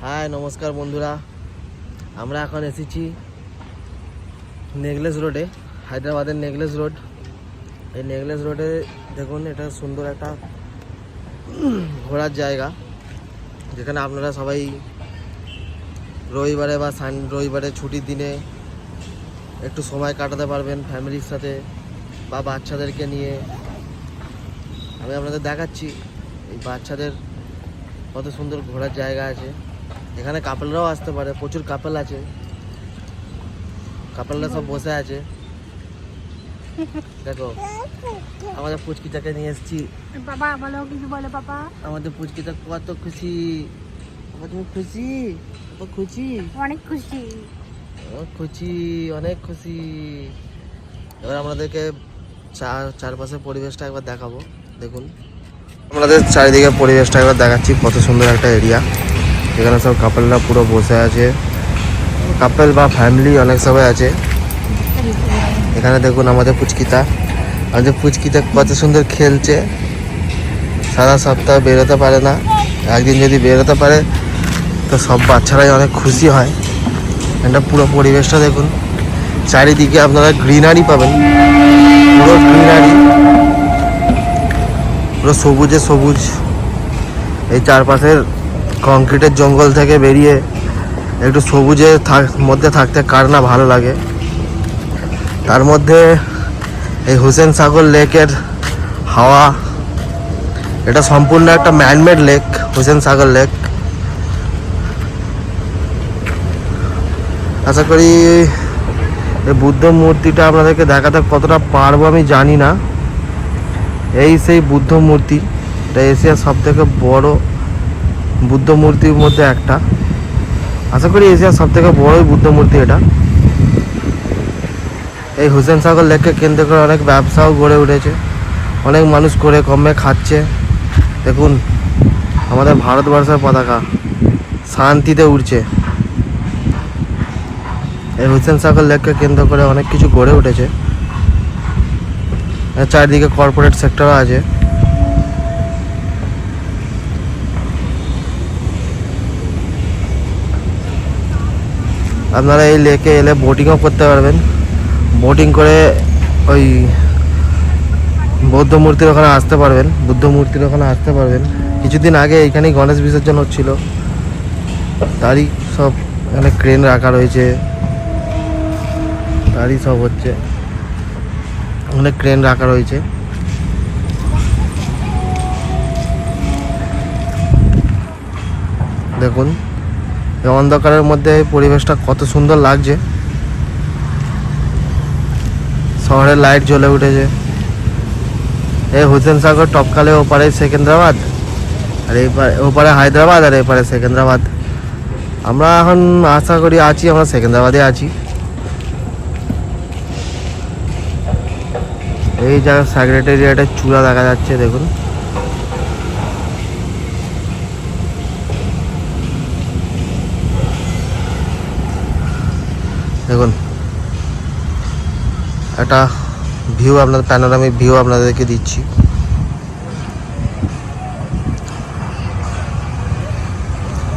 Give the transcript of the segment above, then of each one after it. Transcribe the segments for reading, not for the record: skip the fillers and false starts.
High নমস্কার বন্ধুরা, আমরা এখন এসেছি নেকলেস রোডে, হায়দ্রাবাদের নেকলেস রোড। এই নেকলেস রোডে দেখুন, এটা সুন্দর একটা ঘোরার জায়গা, যেখানে আপনারা সবাই রবিবারে বা রবিবারে ছুটির দিনে একটু সময় কাটাতে পারবেন ফ্যামিলির সাথে বা বাচ্চাদেরকে নিয়ে। আমি আপনাদের দেখাচ্ছি এই বাচ্চাদের কত সুন্দর ঘোরার জায়গা আছে। এখানে কাপলরাও আসতে পারে, প্রচুর কাপল আছে, কাপলরা সব বসে আছে। দেখো আমাদের পুচকিটাকে নিয়ে এসেছি। বাবা বলো, কিছু বলো বাবা। আমাদের পুচকিটা কত খুশি, তুমি খুশি? খুশি, অনেক খুশি, খুশি, অনেক খুশি। এবার আমাদেরকে চারপাশের পরিবেশটা একবার দেখাবো। দেখুন আমাদের চারিদিকে পরিবেশটা একবার দেখাচ্ছি, কত সুন্দর একটা এরিয়া। এখানে সব কাপলরা পুরো বসে আছে, কাপল বা ফ্যামিলি অনেক সবাই আছে। এখানে দেখুন আমাদের পুচকিটা কত সুন্দর খেলছে। সারা সপ্তাহ বেরোতে পারে না, একদিন যদি বেরোতে পারে তো সব বাচ্চারাই অনেক খুশি হয়। এটা পুরো পরিবেশটা দেখুন, চারিদিকে আপনারা গ্রিনারি পাবেন, পুরো গ্রিনারি, পুরো সবুজে সবুজ। এই চারপাশের কংক্রিটের জঙ্গল থেকে বেরিয়ে একটু সবুজের মধ্যে থাকতে কার না ভালো লাগে। তার মধ্যে এই হুসেন সাগর লেকের হাওয়া, এটা সম্পূর্ণ একটা ম্যানমেড লেক, হুসেন সাগর লেক। আশা করি এই বুদ্ধ মূর্তিটা আপনাদেরকে দেখাতে কতটা পারবো আমি জানি না। এই সেই বুদ্ধ মূর্তি, এটা এশিয়ার সব থেকে বড় বুদ্ধ মূর্তির মধ্যে একটা। আশা করি এশিয়ার সব থেকে বড়ই বুদ্ধ মূর্তি এটা। এই হুসেন সাগর লেককে কেন্দ্র করে অনেক ব্যবসাও গড়ে উঠেছে, অনেক মানুষ করে কমে খাচ্ছে। দেখুন আমাদের ভারতবর্ষের পতাকা শান্তিতে উড়ছে। এই হুসেন সাগর লেককে কেন্দ্র করে অনেক কিছু গড়ে উঠেছে। চারদিকে কর্পোরেট সেক্টরও আছে। আপনারা এই লেকে এলে বোটিংও করতে পারবেন। বোটিং করে ওই বৌদ্ধ মূর্তির ওখানে আসতে পারবেন, বুদ্ধ মূর্তির ওখানে আসতে পারবেন। কিছুদিন আগে এইখানেই গণেশ বিসর্জন হচ্ছিল, তারই সব এখানে ক্রেন রাখা রয়েছে, তারই সব হচ্ছে, ওখানে ক্রেন রাখা রয়েছে। দেখুন এই অন্ধকারের মধ্যে পরিবেশটা কত সুন্দর লাগছে। শহরের লাইট জ্বলে উঠেছে। এই হুসেন সাগর টপকালে ওপারে সেকেন্দ্রাবাদ, আর ওপারে হায়দ্রাবাদ, আর এপারে সেকেন্দ্রাবাদ। আমরা এখন আশা করি আছি, আমরা সেকেন্দ্রাবাদে আছি। এই জায়গায় সেক্রেটারিয়েটের চূড়া দেখা যাচ্ছে, দেখুন। দেখুন একটা ভিউ, আপনাদের প্যানোরামিক ভিউ আপনাদেরকে দিচ্ছি।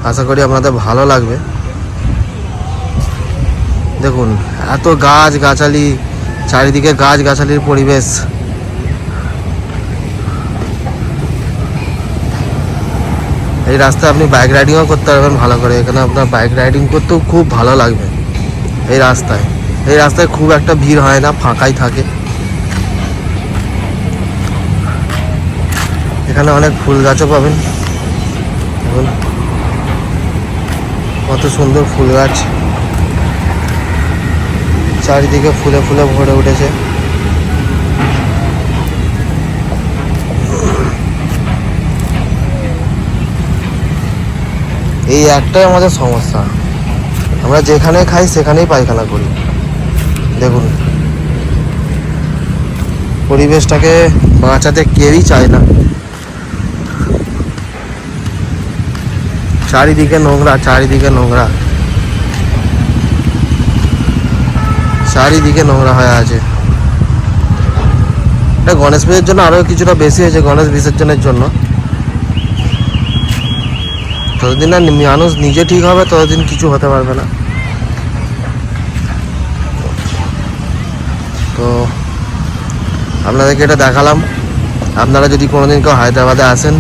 আশা করি আপনাদের ভালো লাগবে। দেখুন এত গাছ গাছালি, চারিদিকে গাছ গাছালির পরিবেশ। এই রাস্তায় আপনি বাইক রাইডিংও করতে পারবেন ভালো করে। এখানে আপনার বাইক রাইডিং করতেও খুব ভালো লাগবে। এই রাস্তায় খুব একটা ভিড় হয় না, ফাঁকাই থাকে। এখানে অনেক ফুল গাছও পাবেন। দেখুন কত সুন্দর ফুল গাছ, চারিদিকে ফুলে ফুলে ভরে উঠেছে। এই একটাই আমাদের সমস্যা, আমরা যেখানে খাই সেখানেই পায়খানা করি। দেখুন পরিবেশটাকে বাঁচাতে কেউই চায় না। চারিদিকে নোংরা, চারিদিকে নোংরা, চারিদিকে নোংরা হয়ে আছে। এটা গণেশ পুজোর জন্য আরও কিছুটা বেশি হয়েছে, গণেশ বিসর্জনের জন্য। যতদিন না মানুষ নিজে ঠিক হবে ততদিন কিছু হতে পারবে না। তো আপনাদেরকে এটা দেখালাম। আপনারা যদি কোনোদিন কেউ হায়দ্রাবাদে আসেন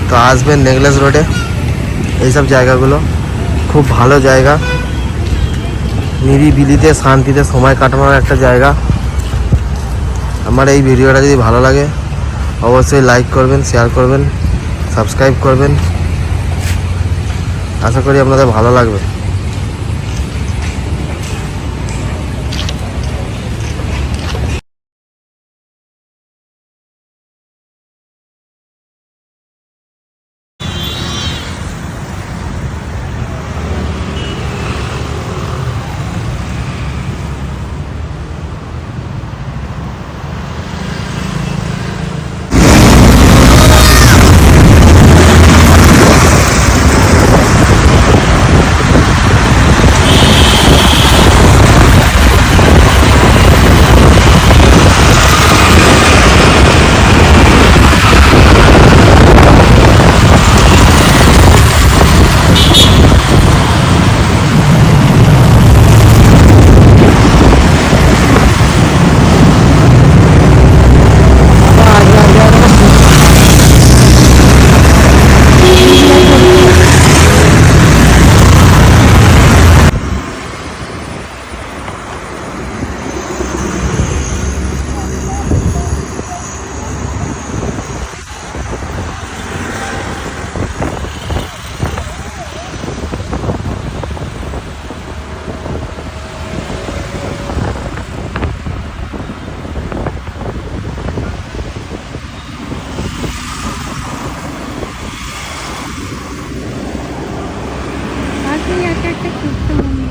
তো আসবেন নেকলেস রোডে। এইসব জায়গাগুলো খুব ভালো জায়গা, নিরিবিলিতে শান্তিতে সময় কাটানোর একটা জায়গা। আমার এই ভিডিওটা যদি ভালো লাগে অবশ্যই লাইক করবেন, শেয়ার করবেন, সাবস্ক্রাইব করবেন। আশা করি আপনাদের ভালো লাগবে। পাশে একটা একটা ছোট্ট মন্দির।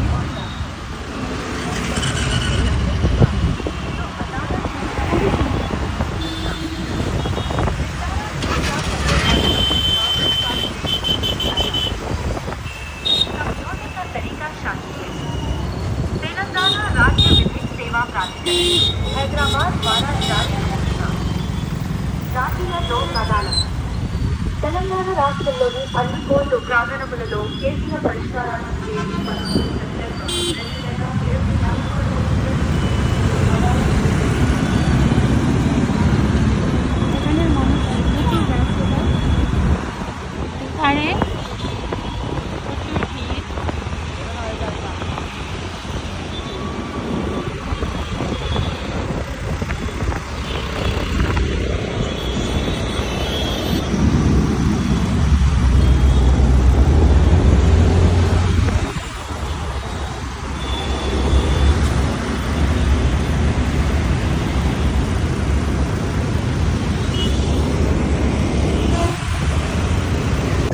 तेलंगाना राज्य विधिक सेवा प्राधिकरण हैदराबाद द्वारा जारी घोषणा జాతీయ లోక్ అదాలత్ తెలంగాణ రాష్ట్రంలోని అన్ని కోర్టు ప్రాంగణములలో కేసుల పరిష్కారాన్ని